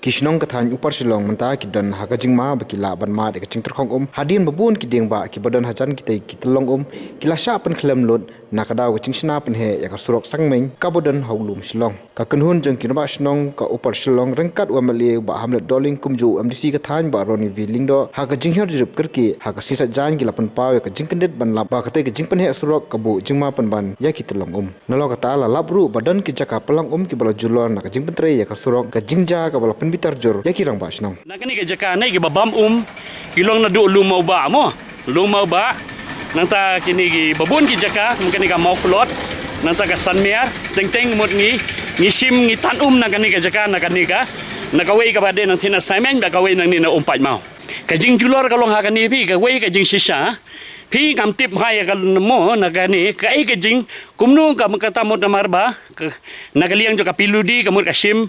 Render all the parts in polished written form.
Kishnong kathan upar silong menta kidan hakajing ma bakila ban ma de kaching terkhong hadin babun kideng ba kibadan hajan kitai kitlong kilasha pan khlem lot nakadaw kaching sna pan he ya kasurok sangmeng kabodan haulum silong ka kanhun jeng kinaba snong ka upar silong rengkat wa mali ba hamlet doling kumju MDC kathan ba roni viling do hakajing her jup kerki hakasisa jan gilapan pawe kajing kendet ban lap ba katai kajing pan he surok kabu jingma pan ban ya kitlong nalo kata la labru badan kijaka pelang kibala julon nakajing pentre ya kasurok kajingja kabala bitar jor ya kirang ba snong nakani ke jaka nai ke babam kilong na du lumau ba mo lumau ba nanta kini gi babun ki jaka mungkin ka mau kulot nanta ka sanmer teng mut ngi sim ngi tan nakani ke jaka nakani ka nakawei ka bade nang thina samen ba kawei nang ni na umpat mau ka jing julor ka long ha kani pi ka wei ka jing sisa pi kam tip hai ka mo nakani ka ai ka jing kumnu ka makata mot namar ba nakaliang jo ka piludi ka mut ka sim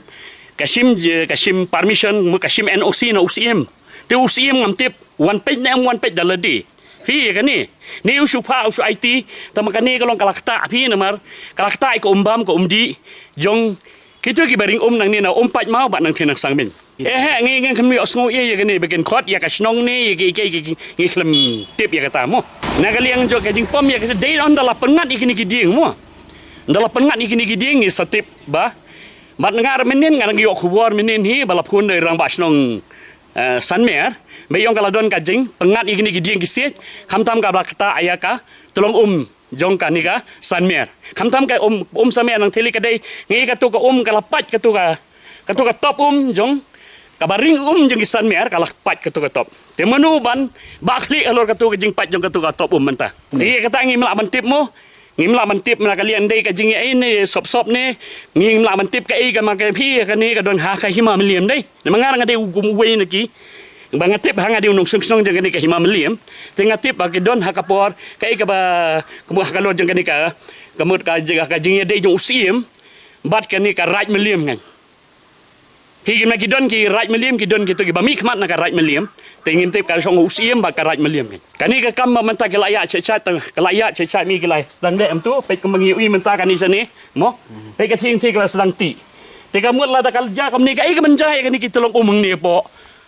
Kasim permission mu Kasim NOC na UCM te UCM ngamtip one page daladi fi kani ni usupa usu IT tamakani kalong kalakta fi namar kalakta ko umbam ko umdi jong kitu ki baring nang ni na umpat mau ba nang tinang sangmin ngi kami osngo ye kani bikin khot ya kasnong ni ki film tip ya kata mo nakaliang jo kajing pom ya kasi day on dala pengat ikini giding mo dala pengat ikini giding ni satip ba mat ngar menin ngarang yok huwar menin hi balapun dari rang basnong sanmer mayong kaladon kajing pengat igini gidieng kisit kamtam ka bakta ayaka tolong jong kanika sanmer kamtam ka samer nang teli kadai ngi katu ka kalapat katu ka top jong kabaring jong ki sanmer kalapat katu ka top temenu ban bakli alor katu kajing pat jong katu ka top menta di kata ngi melak bantip mo ngimla mantip na kalian dai ka jing ai ne sop ne ngimla mantip ka ai ka ma ka phi ka ni ka don ha ka hima miliam dai mangar nga dai ugum we na ki bangatip hanga di unong sung jang ka hima miliam tengatip ka don ha ka por ka ai ka ba kumu ha ka lo jang ka kamut ka jing dai jong usim bat ka ni ka raj miliam ngan phi ki na ki don ki raj miliam ki don ki to ki ba mi khmat na ka raj miliam tengin tip ka song usim ba ka raj miliam kani ka kam menta ke layak cechat mi ke lai sedang de am tu pe ko mangi ui menta kani sani mo pe ka thing ka sedang ti te ka mut la da kal ja kam ni ka ai ka menjai kani ki tolong umung ni po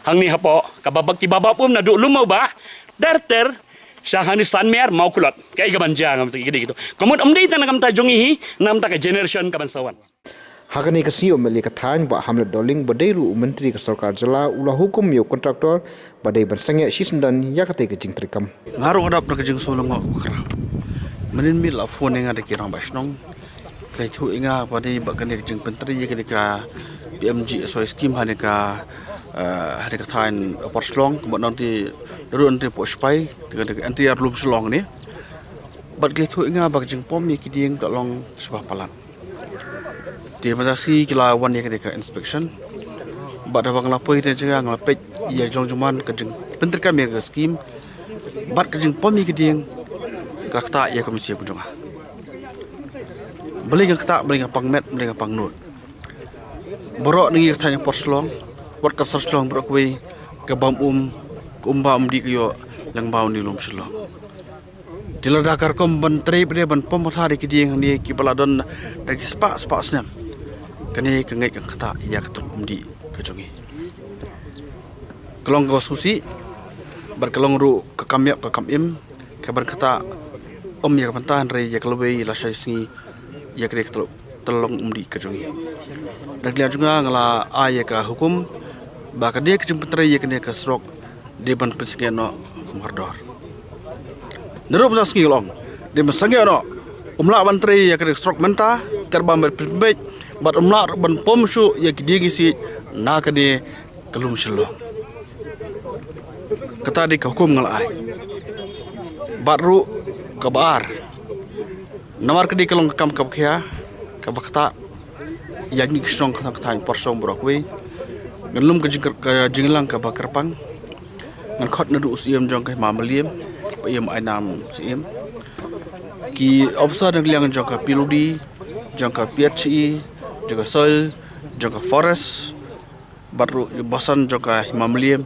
hang ni hapo ka babak ki babap na du lumau ba darter sahani sanmer mau kulot ka ai ka banja ngam ti gitu kamut amdei tan ngam ta jongi hi nam ta ka generation ka bansawan hakani kasi omeli kathan ba hamlet doling badairu menteri ka sarkar jala ula hukum yo kontraktor badai bansangya sisndan ya kate kajing trikam ngarong adap na kajing solong okra menin mil afone nga de kirang basnong kai thu inga padi bakani kajing pentri ye ka PMG so scheme hane ka thain porslong bo nanti run ti pospai ke anti arlum slong ni bat kai thu inga bakajing pom ye kiding long sebab palan di matasi kila wan ye ka inspection bat bang lapoi te jaga ngapet ya jong juman kajing pentri ka me scheme bat kajing pom ye kiding kakta ya komisi punjunga beli kakta beli pangmet beli pangnut borok ni thanya porslong wat ka sorslong borok we ke bam kumba di kyo lang bau ni lum slong diladakar kom menteri ban pom thari kiding ni ki baladon dagi spa snam kani kengai kakta ya ketum di kejongi kelong go susi berkelong ru ke kamim kabar kata ya kapantahan re ya kalwei la singi ya kre tolong di kejongi daglia juga ngala aya ka hukum ba ka dia kejempetre ya kene ka srok de ban pesgeno mordor nerup sa singi long de masangeno umla bantri ya kre srok menta terbam berpembek bat umla ban pom su ya kidigi si na ka de kelum selo kata di hukum ngala ai batru kabar namar kedi kalong kam kabkhya kabakta yagni kisong khang thang porsong brokwe ngelum ke jinglang ka bakarpang ngan khot na du usiem jong ka mamaliem payem ainam siem ki officer ng liang jong ka piludi jong ka PHI jong ka soil jong ka forest batru bosan jong ka mamaliem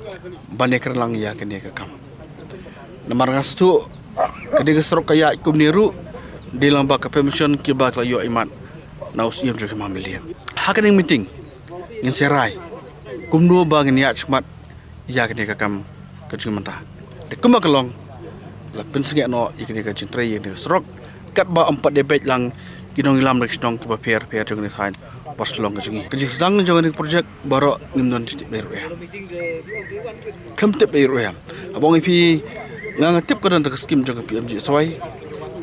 baneker lang ya kene ka kam namar ngastu kedi serok kaya kum niru di lamba ka permission ki ba yo iman na usiam jo mamaliam hakaning meeting ngin serai kumno ba niat smat ya kini kakam kecing mentah de kuma kelong la pensenge no ikini ka cintre ye ni srok kat ba 4 debet lang kinong ilam nek snong ba per jong ni thain pas long kecing sedang jong ni projek baro ngimnon ti beru ya kem tip beru ya abong ipi ngang tip ka dan skim jong PMG soi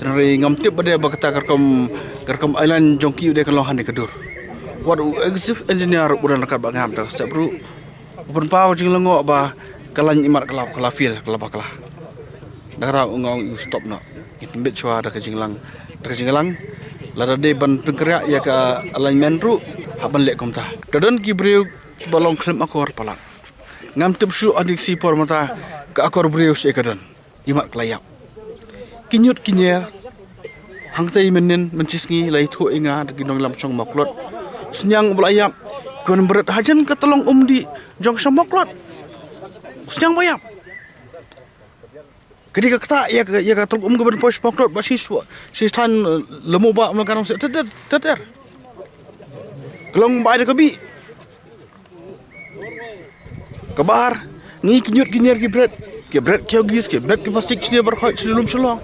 tenri ngam tip bade ba kata karkom island jong ki de kan lohan de kedur what executive engineer buran rakat ba ngam ta sebru pun pau jing lengo ba kalan imat kelap kelafil kelapa kelah dara ngong stop no imbit chwa da kejinglang lada de ban pengkerak ya ka alignment ru haban lek komta dadon ki breu balong klem akor palak ngam tip su adiksi por mata ka akor breu se kadon imat kelayap kinyut kinyer hangtai menen mencisngi lai thu inga ginong lam chong moklot senyang belayap kun berat hajan ke telong di jong chong moklot senyang bayap ketika kata ya ka telong ke ben pos moklot ba si tan lemo ba melakan se teter kelong ba de kebi kabar ni kinyut kinyer ki bret kiogis ki bret ki pasik sini berkhoi selum selong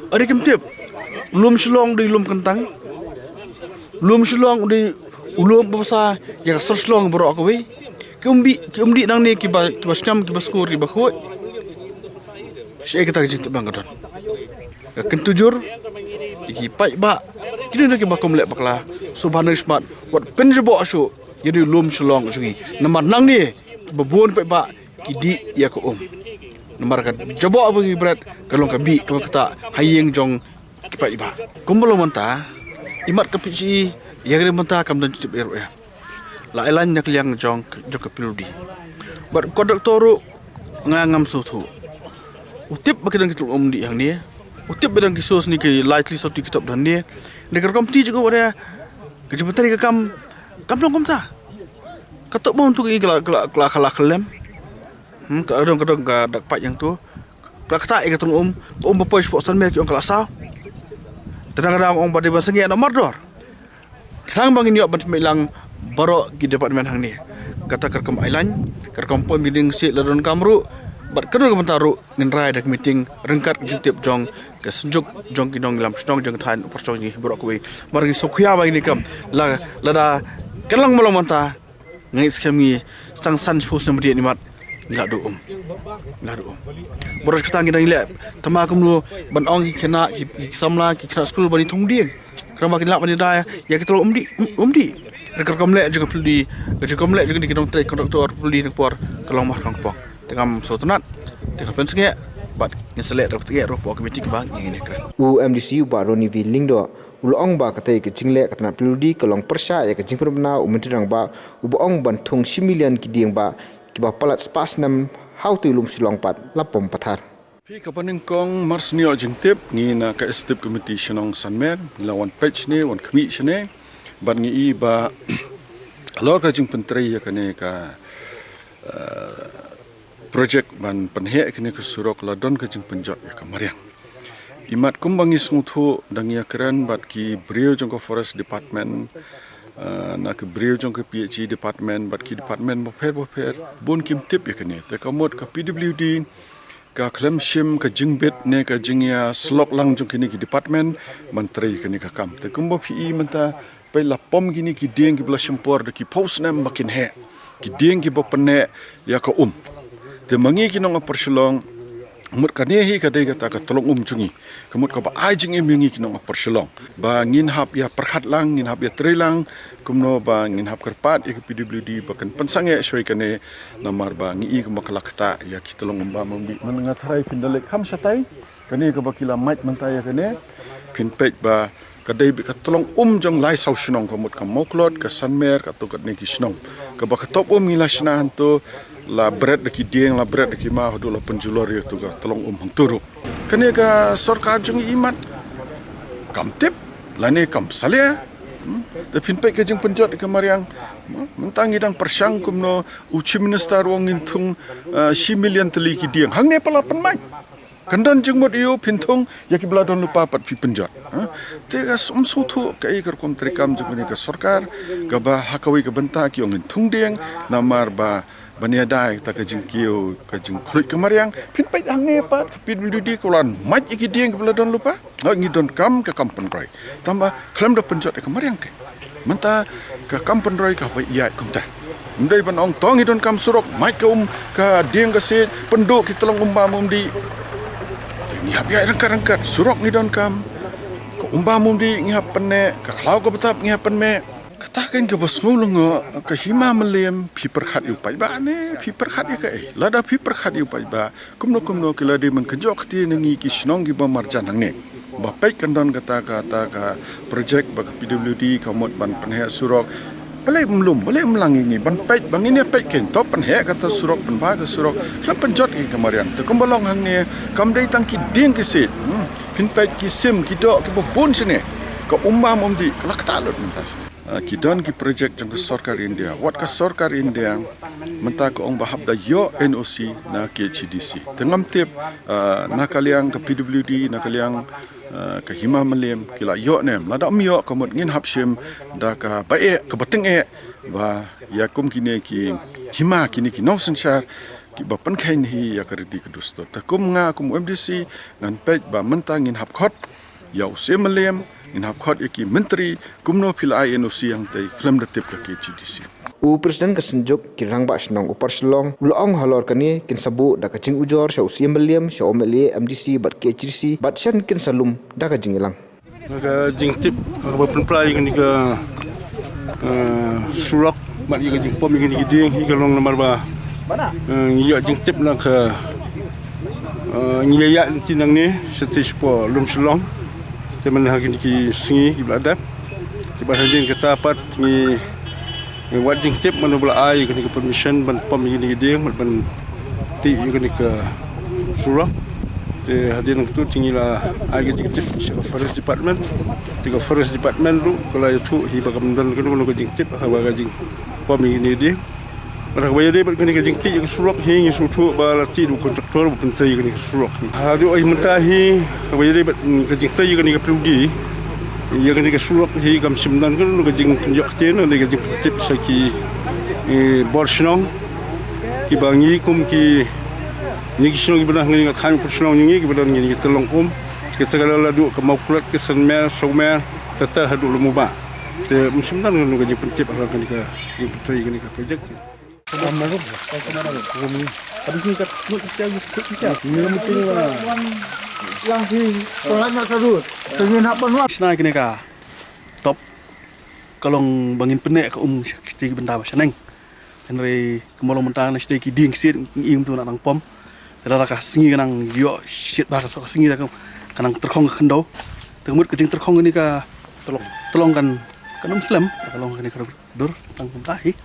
ada kemtip lum selong di lum kentang lum selong di ulum basa ya selong bro aku we kumdi nang ni ki baskam ki baskur ki bakhoi saya kita jint bang kadon kentujur ki pai ba kini nak ki bakom lek bakla subhanallah smart wat penjebo asu jadi lum selong sungi nomor nang ni babon pai ba ki di ya ko nomor ka jabo abang ibrat kalong ka bi ka kata hayeng jong ki pai ba kumbolo manta imat ka pici ya gre manta kam dan cip eru ya la elan nyak liang jong ka piludi bar kodok toru ngangam sutu utip bakidang kitul di yang ni utip bedang kisos ni ke lightly soti kitab dan ni dekat kompeti juga ada kejepatan ke kam dong komta katok mau untuk ikla kelem kadang ka dak pat yang tu prakta ik tung bapoi sport san mek yang kelas kadang-kadang orang pada bahasa ngi nomor dor kadang bangin yo ban melang baro ki departmen hang ni kata kerkom island kerkom pom meeting si ladon kamru bat kedul komentaru ngenrai dak meeting rengkat jitip jong ke senjuk jong kinong lam snong jong than persong ni bro kuwi margi sokya ba ini kam lada kelang molong manta ngi skemi sang san fu semri ni mat ngadu boros kita ngi le tama kum nu ban ong ki kena ki samla ki kena school bani thong ding krama ki lap bani da ya ki tolo umdi rekor komle juga puli komle juga di kidong trade kontraktor puli por kelong mar kang pok tengam sotunat tengam pensenge bat ngeselek dapat ge ro pok komiti ke bang ngene kran UMDC ba roni vi lingdo ulong ba katai ke jingle katna piludi kelong persa ya ke jingpurna umentirang ba ubong ban thung similian ki ding ba kiba palat spas nam how to lum silong pat lapom pathar pi kapaning kong marsnio jingtip ni na ka step committee shanong sanmer lawan page ni wan kmi shne ban ngi ba lor ka jing pentri ya kane ka project ban penhe kane ka surok ladon ka jing penjot ya ka mariang imat kumbangi sungthu dangia kran bat ki brio jong ko forest department na ke brio jong ke PhD department bat ki department bofer bun kim tip yakane te kamot ka PWD ka klemshim ka jingbet ne ka jingya slok lang jong kini ki department menteri kini ka kam te kumbo PE menta pe la pom kini ki ding ki bla shampor de ki post nam bakin he ki ding ki bopane ya ka te mangi ki nong perselong mut ka nehi ka dei ka tolong jungi kemut ka ba ajing emingi ki nong perselong ba ngin hap ya perkhat lang ngin hap ya trelang kumno ba ngin hap kerpat ya PWD bakan pensange soi kane namar ba ngi ka makalakta ya ki tolong ba mambi menenga tharai pindalek kham satai kane ka ba kila mait mentaya kane pinpej ba kadai bi ka tolong jong lai sau shnong kemut ka moklot ka sanmer ka to ka ne ki shnong ka ba ka top ngila shnan to la bread de ki dieng la bread de ki ma hodo la penjulor ya tu ga tolong hang turu kane ka sarkar jung imat kam tip la ne kam salia de pinpek ke jing penjot ke mariang mentang idang persang kumno uchi minister wong intung 1 million teli ki dieng hang ne pala penmai Kandan jengmot iyo pintung yaki beladon lupa pat pi penjat. Tega somso tu kai ker kontrekam jengmani ke sarkar gaba hakawi ke bentak yo ngin tungdeng namar ba baniadai ta ke jengkio ke jeng kruit kemariang pin pai hangne pat PWD kolan mai iki dieng ke beladon lupa ngidon kam ke kampen roi tambah klam da penjat ke kemariang ke menta ke kampen roi ka pai iya kumta Mendai ban ong tong idon kam surok mai ke ka dieng ke set penduk ki tolong mum di ni habia rengkat surok ni don kam ko mum di ngi penne ka klau ko betap ngi penne katakan ke basngul ngo ka hima melem pi perkhat yu pai ba ne pi perkhat ya ka lada pi perkhat yu pai ba kumno ke lade man kejok ti ngi ki snong gi ba marjan nang ne ba pai kan don kata ka project ba PWD kamot ban penhe surok boleh melangi ni ban pai bang ini pai ken top penhe kata surok penba ke surok klap penjot ki kemarian te kombolong hang ne kam dei tang ki ding ki sit pin pai ki sim ki do ki pun sini ko mum di kelak talot mentas ki don ki project jang sarkar India wat ka sarkar India menta ko ong bahab da yo NOC na KCDC tengam tip nakaliang ke PWD nakaliang ke hima melem kila yo nem lada myo komot ngin hapsim da ka bae ke beteng ba ya kum kine ki hima kini ki nong sensar ki ba pan khain hi ya kardi ke dusto ta kum nga kum MDC ngan pej ba mentang ngin hap khot ya se melem ngin hap khot ki menteri kumno phil INOC yang tai klam da tip ke GDC Presiden kesenjuk kirang ba snong upar selong ulong halor kani kin sabu da kacing ujor syau siam beliam syau mele MDC bat KCDC bat shan kin salum da kacing ilang Maka jing tip apa penplai kan ke surak mat yang jing pom yang ding hi kalong nomor ba ya jing tip nak ke ngiya tinang ni setis po lum selong teman hakin ki singi ki bladap tiba hajin kata pat ni wat jing tip mana bela ai kan ke permission ban pom yang ding ban ti yang ke surak hadirin tu tinggilah ai jing tip forest department tiga forest department tu kalau itu hiba kemudian kan jing tip hawa jing pom yang ding Mereka bayar dia berkini ke jingti yang surak hingga suatu balati du kontraktor bukan saya kini ke surak. Hadu ay mentahi bayar dia ke jingti yang kini ke peludi yang kini ke surak hingga kam sembilan kan lu ke jing tunjuk tiada lu ke jing tip saki borsnong ki bangi kum ki ni kisnong ibadah ngini ke kami borsnong ni ibadah ngini ke telong kum kita kalau ladu ke mau kulat ke senmer somer tetap hadu lu mubah. Te sembilan lu ke jing tip orang kini ke jing tip kini ke projek. Senai kini ka top kalong bangin penek ka siti benda seneng. Henry kemolong mentang na siti ki ding sit ing tu nang pom. Tara ka singi nang yo shit ba ka singi ka kanang terkong kendau. Temut kecing terkong ini ka tolong kan kanam Muslim kalong kini ka dur tang mentahi.